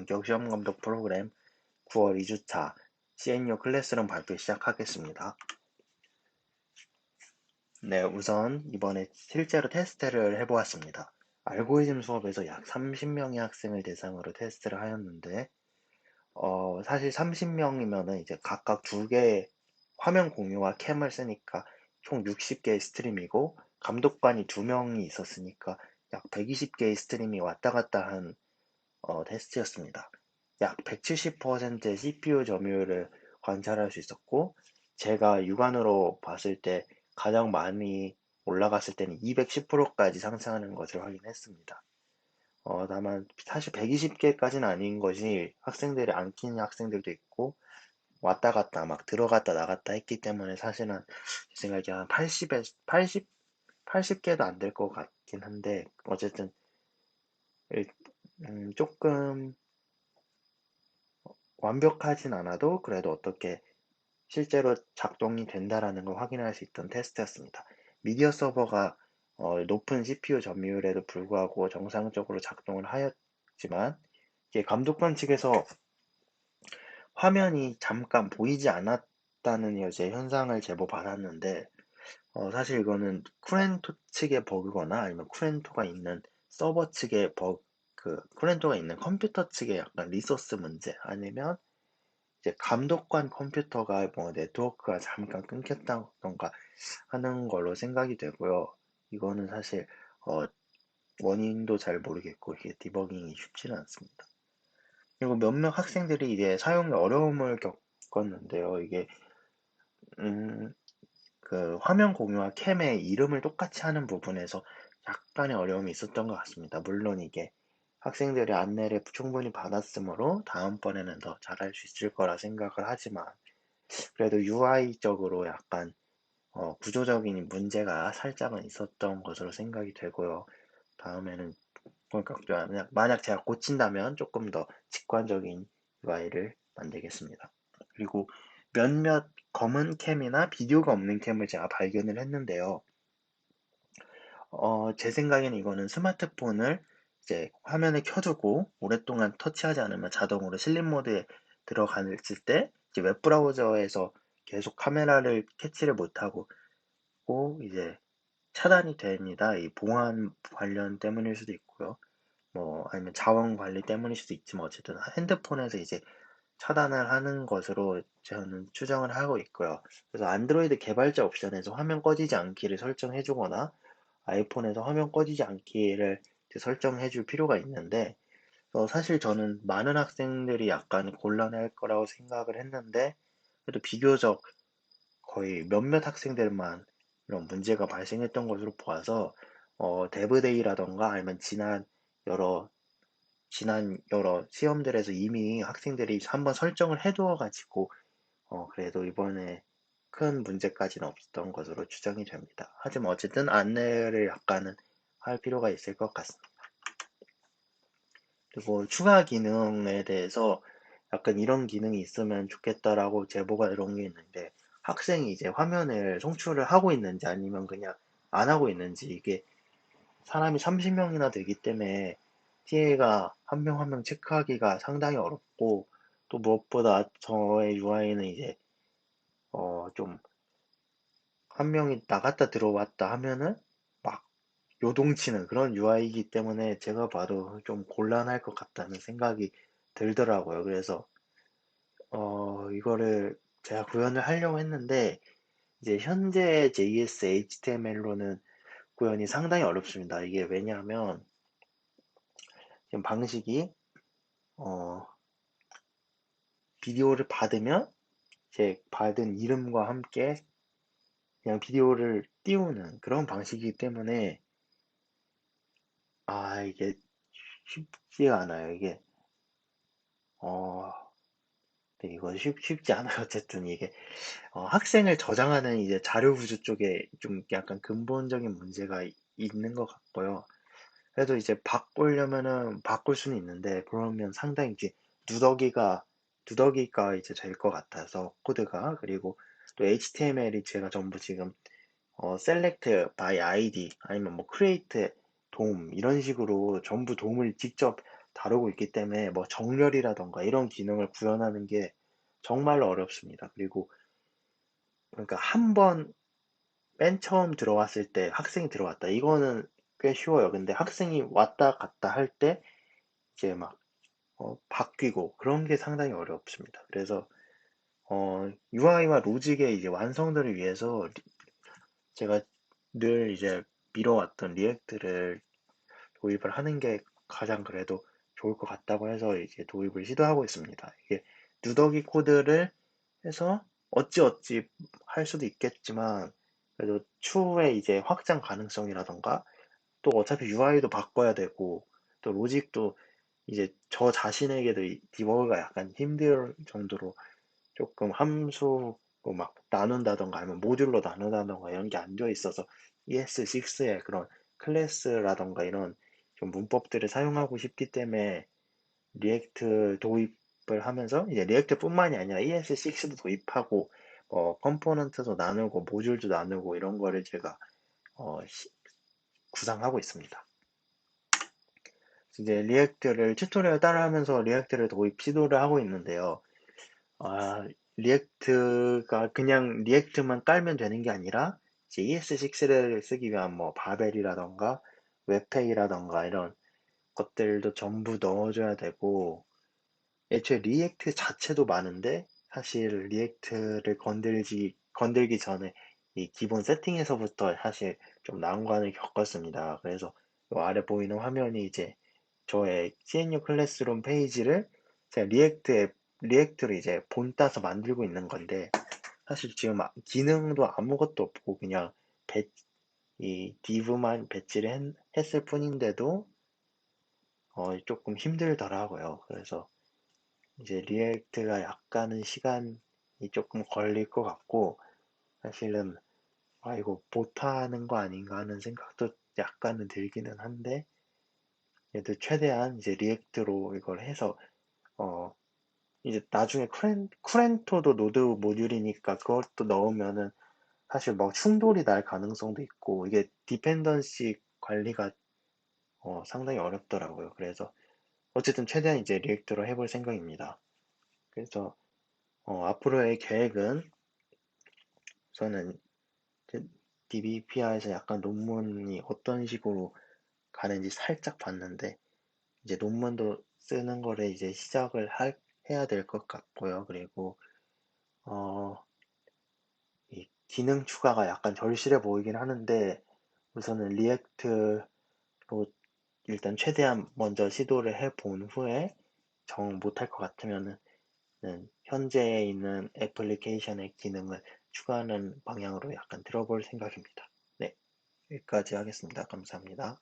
본격 시험 감독 프로그램 9월 2주차 CNU 클래스룸 발표 시작하겠습니다. 네, 우선 이번에 실제로 테스트를 해보았습니다. 알고리즘 수업에서 약 30명의 학생을 대상으로 테스트를 하였는데, 사실 30명이면은 이제 각각 2개의 화면 공유와 캠을 쓰니까 총 60개의 스트림이고, 감독관이 2명이 있었으니까 약 120개의 스트림이 왔다 갔다 한 테스트였습니다. 약 170%의 CPU 점유율을 관찰할 수 있었고, 제가 육안으로 봤을 때 가장 많이 올라갔을 때는 210%까지 상승하는 것을 확인했습니다. 다만 사실 120개까지는 아닌 것이 학생들이 안 키는 학생들도 있고 왔다 갔다 막 들어갔다 나갔다 했기 때문에 사실은 제 생각에 한 80개도 안 될 것 같긴 한데 어쨌든 조금 완벽하진 않아도 그래도 어떻게 실제로 작동이 된다라는 걸 확인할 수 있던 테스트였습니다. 미디어 서버가 높은 CPU 점유율에도 불구하고 정상적으로 작동을 하였지만 이게 감독관 측에서 화면이 잠깐 보이지 않았다는 이제 현상을 제보 받았는데 사실 이거는 쿠렌토 측의 버그거나 아니면 쿠렌토가 있는 서버 측의 버그, 쿠렌토가 있는 컴퓨터 측의 약간 리소스 문제 아니면 이제 감독관 컴퓨터가 뭐 네트워크가 잠깐 끊겼다던가 하는 걸로 생각이 되고요. 이거는 사실 어, 원인도 잘 모르겠고 이게 디버깅이 쉽지는 않습니다. 그리고 몇몇 학생들이 이제 사용에 어려움을 겪었는데요. 이게 음, 그 화면 공유와 캠의 이름을 똑같이 하는 부분에서 약간의 어려움이 있었던 것 같습니다. 물론 이게 학생들의 안내를 충분히 받았으므로 다음번에는 더 잘할 수 있을 거라 생각을 하지만 그래도 UI적으로 약간 구조적인 문제가 살짝은 있었던 것으로 생각이 되고요. 다음에는 그러니까 만약 제가 고친다면 조금 더 직관적인 UI를 만들겠습니다. 그리고 몇몇 검은 캠이나 비디오가 없는 캠을 제가 발견을 했는데요. 제 생각에는 이거는 스마트폰을 이제 화면에 켜두고 오랫동안 터치하지 않으면 자동으로 슬립 모드에 들어갔을 때 이제 웹브라우저에서 계속 카메라를 캐치를 못하고 이제 차단이 됩니다. 이 보안 관련 때문일 수도 있고요. 뭐 아니면 자원 관리 때문일 수도 있지만 어쨌든 핸드폰에서 이제 차단을 하는 것으로 저는 추정을 하고 있고요. 그래서 안드로이드 개발자 옵션에서 화면 꺼지지 않기를 설정해 주거나 아이폰에서 화면 꺼지지 않기를 설정해 줄 필요가 있는데 사실 저는 많은 학생들이 약간 곤란할 거라고 생각을 했는데 그래도 비교적 거의 몇몇 학생들만 이런 문제가 발생했던 것으로 보아서 데브데이라던가 아니면 여러 지난 여러 시험들에서 이미 학생들이 한번 설정을 해두어 가지고 그래도 이번에 큰 문제까지는 없었던 것으로 추정이 됩니다. 하지만 어쨌든 안내를 약간은 할 필요가 있을 것 같습니다. 그리고 추가 기능에 대해서 약간 이런 기능이 있으면 좋겠다라고 제보가 이런 게 있는데 학생이 이제 화면을 송출을 하고 있는지 아니면 그냥 안 하고 있는지 이게 사람이 30명이나 되기 때문에 TA가 한 명 한 명 체크하기가 상당히 어렵고 또 무엇보다 저의 UI는 이제 좀 한 명이 나갔다 들어왔다 하면은 막 요동치는 그런 UI이기 때문에 제가 봐도 좀 곤란할 것 같다는 생각이 들더라고요. 그래서 이거를 제가 구현을 하려고 했는데 이제 현재 JS, HTML로는 구현이 상당히 어렵습니다. 이게 왜냐하면 지금 방식이 어, 비디오를 받으면 제 받은 이름과 함께 그냥 비디오를 띄우는 그런 방식이기 때문에 이게 쉽지가 않아요. 이게 어, 네, 이건 쉽지 않아요. 어쨌든 이게 학생을 저장하는 이제 자료 구조 쪽에 좀 약간 근본적인 문제가 있는 것 같고요. 그래도 이제 바꾸려면은 바꿀 수는 있는데 그러면 상당히 이제 누더기가 이제 될 것 같아서 코드가 그리고 또 HTML이 제가 전부 지금 select by ID 아니면 뭐 create 돔 이런 식으로 전부 돔을 직접 다 다루고 있기 때문에 뭐 정렬이라던가 이런 기능을 구현하는 게 정말로 어렵습니다. 그리고 그러니까 한 번 맨 처음 들어왔을 때 학생이 들어왔다. 이거는 꽤 쉬워요. 근데 학생이 왔다 갔다 할 때 이제 막 바뀌고 그런 게 상당히 어렵습니다. 그래서 UI와 로직의 이제 완성도를 위해서 제가 늘 이제 미뤄왔던 리액트를 도입을 하는 게 가장 그래도 좋을 것 같다고 해서 이제 도입을 시도하고 있습니다. 이게 누더기 코드를 해서 어찌어찌 할 수도 있겠지만 그래도 추후에 이제 확장 가능성이라던가 또 어차피 UI도 바꿔야 되고 또 로직도 이제 저 자신에게도 이 디버그가 약간 힘들 정도로 조금 함수 막 나눈다던가 아니면 모듈로 나눈다던가 이런 게 안 되어 있어서 ES6의 그런 클래스라던가 이런 좀 문법들을 사용하고 싶기 때문에 리액트 도입을 하면서 이제 리액트뿐만이 아니라 ES6도 도입하고 컴포넌트도 나누고 모듈도 나누고 이런 거를 제가 구상하고 있습니다. 이제 리액트를 튜토리얼 따라하면서 리액트를 도입 시도를 하고 있는데요. 리액트가 그냥 리액트만 깔면 되는 게 아니라 이제 ES6를 쓰기 위한 뭐 바벨이라던가 웹페이라던가 이런 것들도 전부 넣어줘야 되고 애초에 리액트 자체도 많은데 사실 리액트를 건들기 전에 이 기본 세팅에서부터 사실 좀 난관을 겪었습니다. 그래서 요 아래 보이는 화면이 이제 저의 CNU 클래스룸 페이지를 제가 리액트로 이제 본 따서 만들고 있는 건데 사실 지금 기능도 아무것도 없고 그냥 이 div만 배치를 했을 뿐인데도 조금 힘들더라고요. 그래서 이제 리액트가 약간은 시간이 조금 걸릴 것 같고 사실은 이거 못하는 거 아닌가 하는 생각도 약간은 들기는 한데 그래도 최대한 이제 리액트로 이걸 해서 어 이제 나중에 쿠렌토도 노드 모듈이니까 그것도 넣으면은 사실 뭐 충돌이 날 가능성도 있고 이게 디펜던시 관리가 상당히 어렵더라고요. 그래서 어쨌든 최대한 이제 리액트로 해볼 생각입니다. 그래서 앞으로의 계획은 저는 DBPR에서 약간 논문이 어떤 식으로 가는지 살짝 봤는데 이제 논문도 쓰는 거를 이제 시작을 해야 될 것 같고요. 그리고 어, 이 기능 추가가 약간 절실해 보이긴 하는데 우선은 리액트로 일단 최대한 먼저 시도를 해본 후에 정 못할 것 같으면은 현재 있는 애플리케이션의 기능을 추가하는 방향으로 약간 들어볼 생각입니다. 네, 여기까지 하겠습니다. 감사합니다.